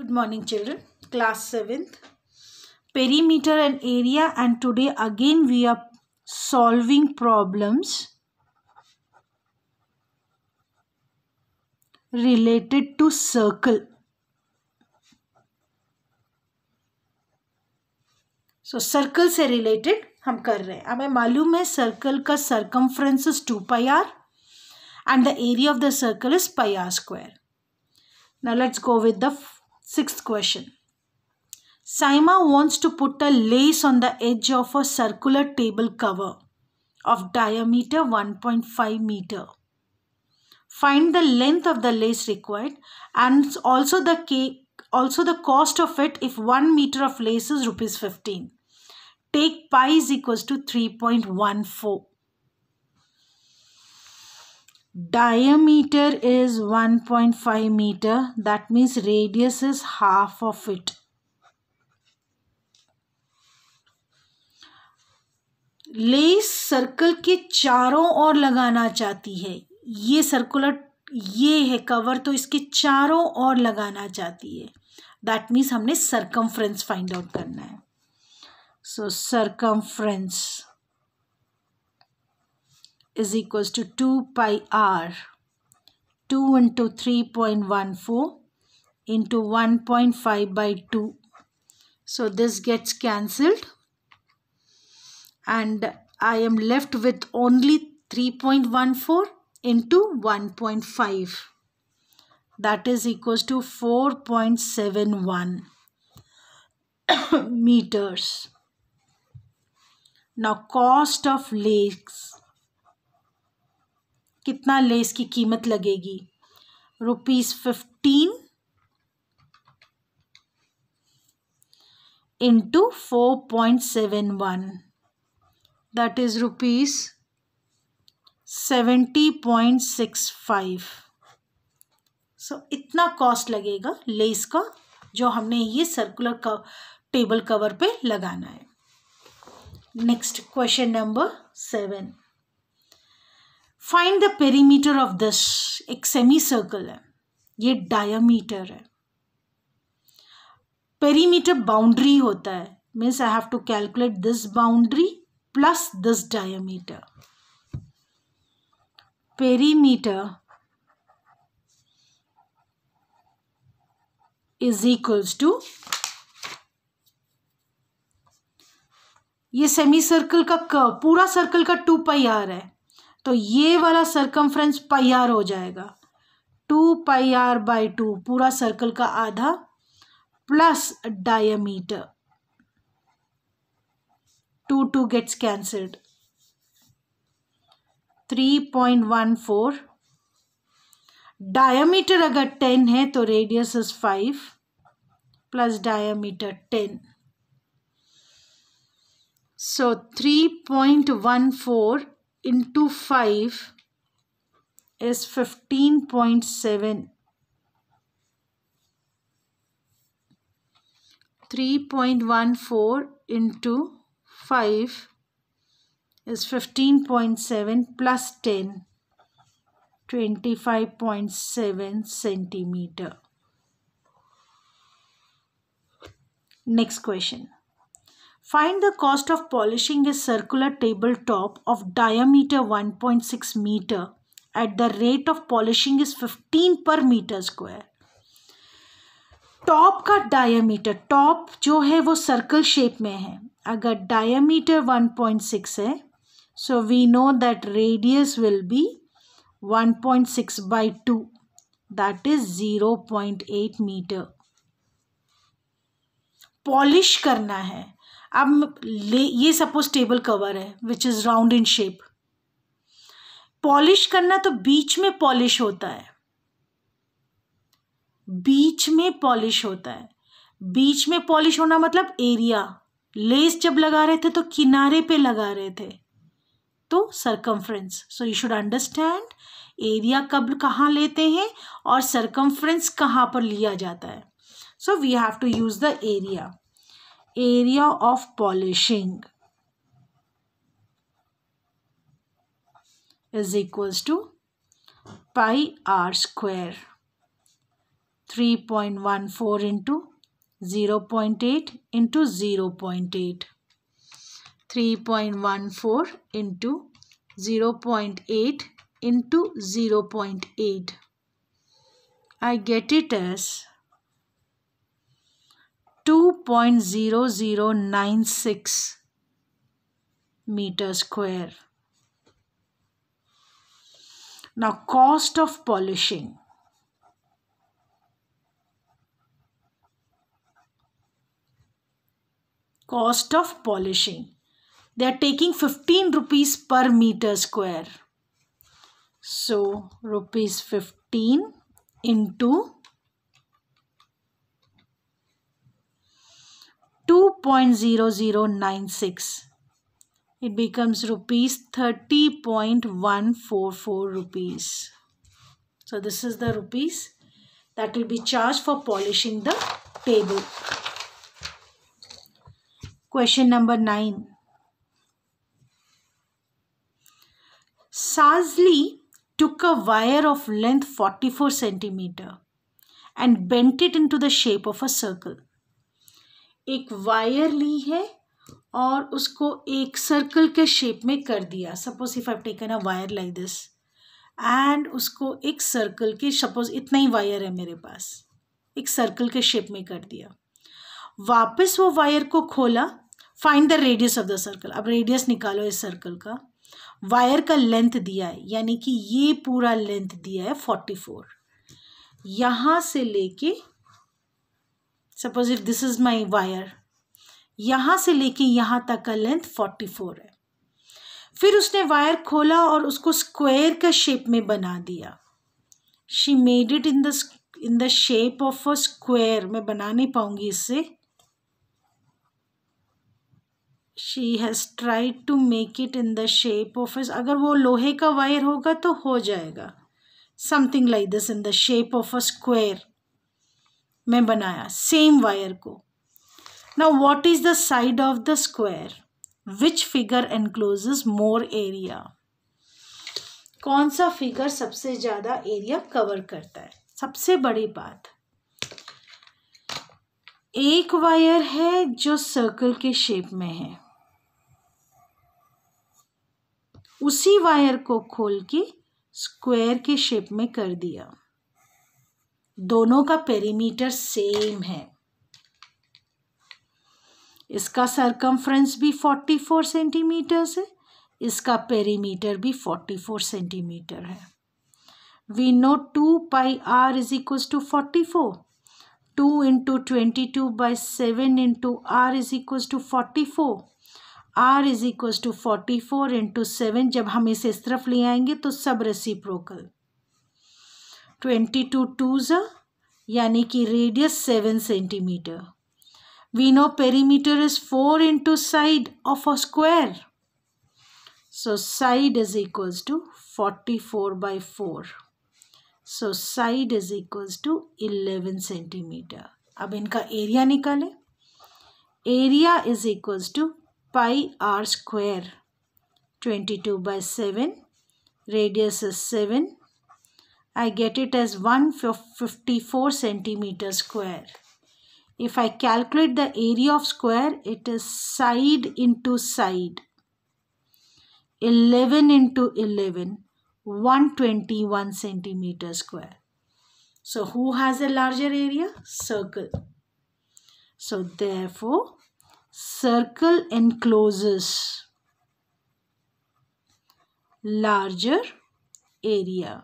Good morning, children. Class 7th. Perimeter and area, and today again we are solving problems related to circle. So circle से related हम कर रहे हैं. हमें मालूम है circle का circumference is 2 pi r and the area of the circle is pi r square. Now let's go with the sixth question. Saima wants to put a lace on the edge of a circular table cover of diameter 1.5 meter. Find the length of the lace required and also the cost of it if 1 meter of lace is rupees 15. Take pi is equals to 3.14. Diameter is 1.5 meter. That means radius is half of it. Less circle के चारों ओर लगाना चाहती है. ये circular ये है cover, तो इसके चारों ओर लगाना चाहती है. दैट मीन्स हमने सरकमफ्रेंस फाइंड आउट करना है. So circumference is equals to 2 pi r 2 into 3.14 into 1.5 by 2. So this gets cancelled. And I am left with only 3.14 into 1.5. That is equals to 4.71 meters. Now cost of lace. कितना less की कीमत लगेगी? Rupees 15 into 4.71. That is rupees 70.65. So इतना cost लगेगा less का जो हमने ये सर्कुलर टेबल कवर पे लगाना है. Next question number 7. Find the perimeter of this. एक सेमी सर्कल है, ये डायमीटर है. पेरीमीटर बाउंड्री होता है. Means I have to calculate this boundary plus this diameter. Perimeter is equals to, ये सेमी सर्कल का पूरा सर्कल का 2 पाई आर है, तो ये वाला सरकमफ्रेंस पाई आर हो जाएगा. 2 पाई आर बाई 2 पूरा सर्कल का आधा plus diameter. 2 gets cancelled. 3.14. Diameter अगर 10 है तो radius is 5 plus diameter 10. So 3.14 into 5 is 15.7. 3.14 into 5 is 15.7 plus 10, 25.7 centimeter. Next question. Find the cost of polishing a circular tabletop of diameter 1.6 meter at the rate of polishing is 15 per meter square. Top का diameter, top जो है वो circle shape में है. अगर diameter 1.6 है, so we know that radius will be 1.6 by 2. That is 0.8 metre. Polish करना है. अब ये सपोज टेबल कवर है which is round in shape. Polish करना तो बीच में पॉलिश होता है. बीच में पॉलिश होता है. बीच में पॉलिश होना मतलब एरिया. लेस जब लगा रहे थे तो किनारे पे लगा रहे थे, तो circumference. So you should understand area कब कहाँ लेते हैं और सरकमफ्रेंस कहाँ पर लिया जाता है. So we have to use the area. Area of polishing is equals to pi r square. 3.14 into 0.8 into 0.8. 3.14 into 0.8 into 0.8. I get it as 2.0096 meter square. Now cost of polishing. Cost of polishing. They are taking 15 rupees per meter square. So rupees 15 into 2.0096. It becomes rupees 30.144 rupees. So this is the rupees that will be charged for polishing the table. Question number 9. Sazli took a wire of length 44 centimeter and bent it into the shape of a circle. एक wire ली है और उसको एक circle के shape में कर दिया. Suppose if I have taken a wire like this and उसको एक सर्कल के, सपोज इतना ही वायर है मेरे पास, एक सर्कल के शेप में कर दिया. वापस वो वायर को खोला. Find the radius of the circle. अब रेडियस निकालो इस सर्कल का. वायर का लेंथ दिया है, यानी कि ये पूरा लेंथ दिया है 44. यहाँ से लेके, suppose if this is my wire, यहाँ से लेके यहाँ तक का लेंथ 44 है. फिर उसने वायर खोला और उसको स्क्वायर का शेप में बना दिया. She made it in the shape of a square. मैं बना नहीं पाऊंगी इससे. She has tried to make it in the shape of a, अगर वो लोहे का वायर होगा तो हो जाएगा. Something like this in the shape of a square मैं बनाया सेम वायर को. Now what is the side of the square? Which figure encloses more area? कौन सा फिगर सबसे ज्यादा एरिया कवर करता है? सबसे बड़ी बात, एक वायर है जो सर्कल के शेप में है, उसी वायर को खोल के स्क्वायर के शेप में कर दिया. दोनों का पेरीमीटर सेम है. इसका सरकमफ्रेंस भी 44 सेंटीमीटर है, इसका पेरीमीटर भी 44 सेंटीमीटर है. We know 2 pi r is equal to 44. 2 into 22/7 into r is equal to 44. r is equal to 44 into 7. जब हम इसे इस तरफ ले आएंगे तो सब रेसिप्रोकल. 22 2s, यानी कि radius 7 centimetre. We know perimeter is 4 into side of a square. So side is equals to 44/4. So side is equals to 11 centimeter. अब इनका एरिया निकालें. Area is equals to pi r square. 22/7. Radius is 7. I get it as 154 centimeter square. If I calculate the area of square, it is side into side. 11 into 11, 121 centimeter square. So who has a larger area? Circle. So therefore, circle encloses larger area.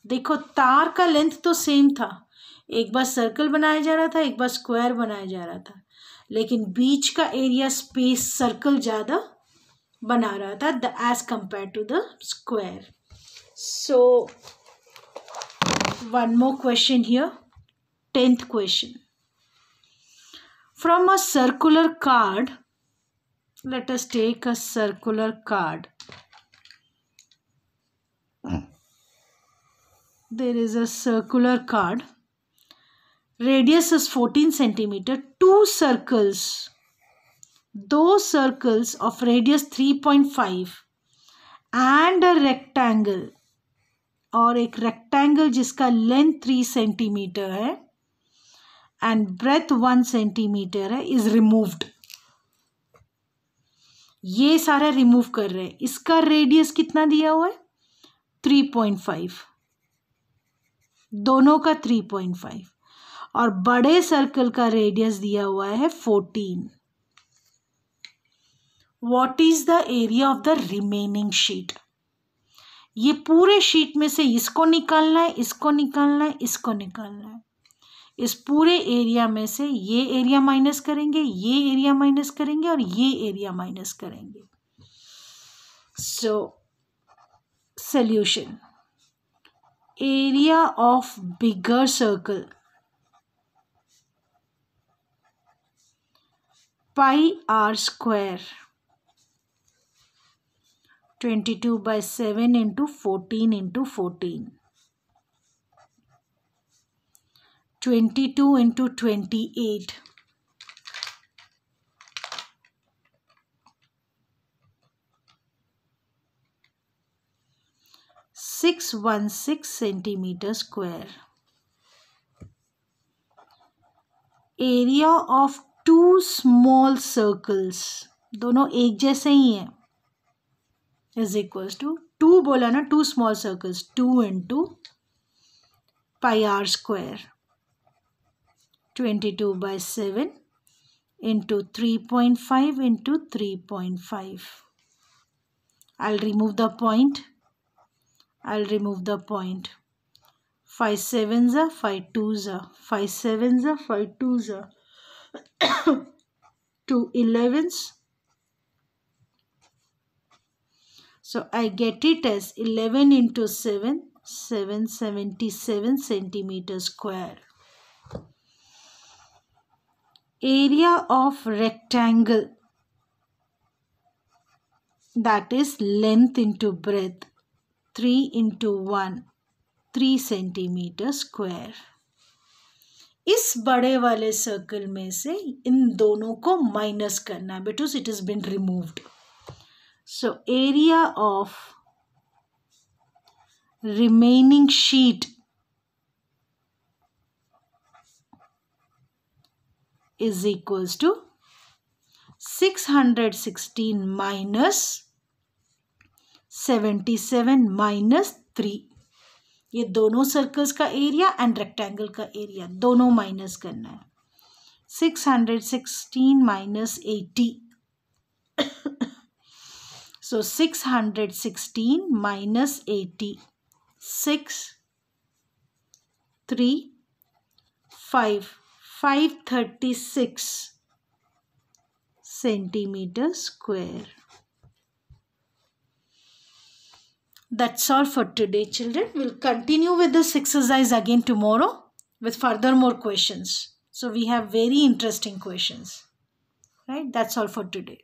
देखो तार का length तो same था. एक बार circle बनाया जा रहा था, एक बार स्क्वायर बनाया जा रहा था, लेकिन बीच का एरिया स्पेस सर्कल ज़्यादा बना रहा था as compare to the square. So one more question here. 10th question. From a circular card, let us take a circular card. There is a circular card. Radius is 14 centimeter. Two circles of radius 3.5 and a rectangle और एक rectangle जिसका length 3 centimetre है and breadth 1 centimetre है is removed. ये सारा remove कर रहे हैं. इसका रेडियस कितना दिया हुआ है? 3.5. दोनों का 3.5 और बड़े सर्कल का रेडियस दिया हुआ है 14. What is the area of the remaining sheet? ये पूरे शीट में से इसको निकालना है, इसको निकालना है, इसको निकालना है. इस पूरे एरिया में से ये एरिया माइनस करेंगे, ये एरिया माइनस करेंगे और ये एरिया माइनस करेंगे. So solution, area of bigger circle pi r square 22/7 into 14 into 14. 22 into 28. 616 centimeter square. Area of two small circles, दोनों एक जैसे ही हैं, is equals to 2 बोला ना, 2 small circles, 2 into pi r square 22/7 into 3.5 into 3.5. I'll remove the point. 5 7s are 5 2s are 5 7s are 5 2s are 2 11s. So I get it as 11 into 7, 777 centimeter square. Area of rectangle, that is length into breadth, 3 into 1, 3 centimeter square. इस बड़े वाले circle में से इन दोनों को minus करना है because it is been removed. So area of remaining sheet is equals to 616 minus 77 minus 3. ये दोनों सर्कल्स का एरिया एंड रेक्टेंगल का एरिया दोनों माइनस करना है. 616 minus 80. So 616 minus 80. 6 3 5 536 centimeter square. That's all for today, children. We'll continue with this exercise again tomorrow with further more questions. So we have very interesting questions. Right? That's all for today.